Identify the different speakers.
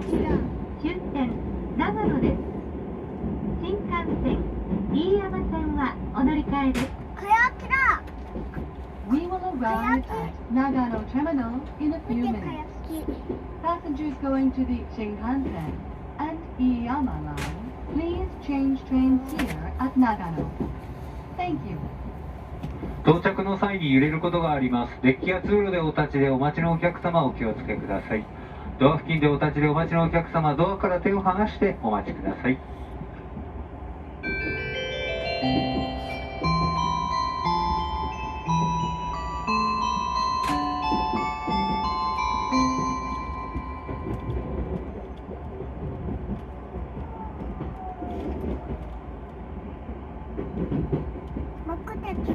Speaker 1: 終点長野です。新幹線飯山線はお乗り換えです。
Speaker 2: We will arrive at Nagano Terminal in a few minutes. Passengers going to the Shinkansen and Iyama line, please change trains here at Nagano. Thank you.
Speaker 3: 到着の際に揺れることがあります。デッキや通路でお立ちでお待ちのお客様お気をつけください。ドア付近でお立ちでお待ちのお客様、ドアから手を離してお待ちください。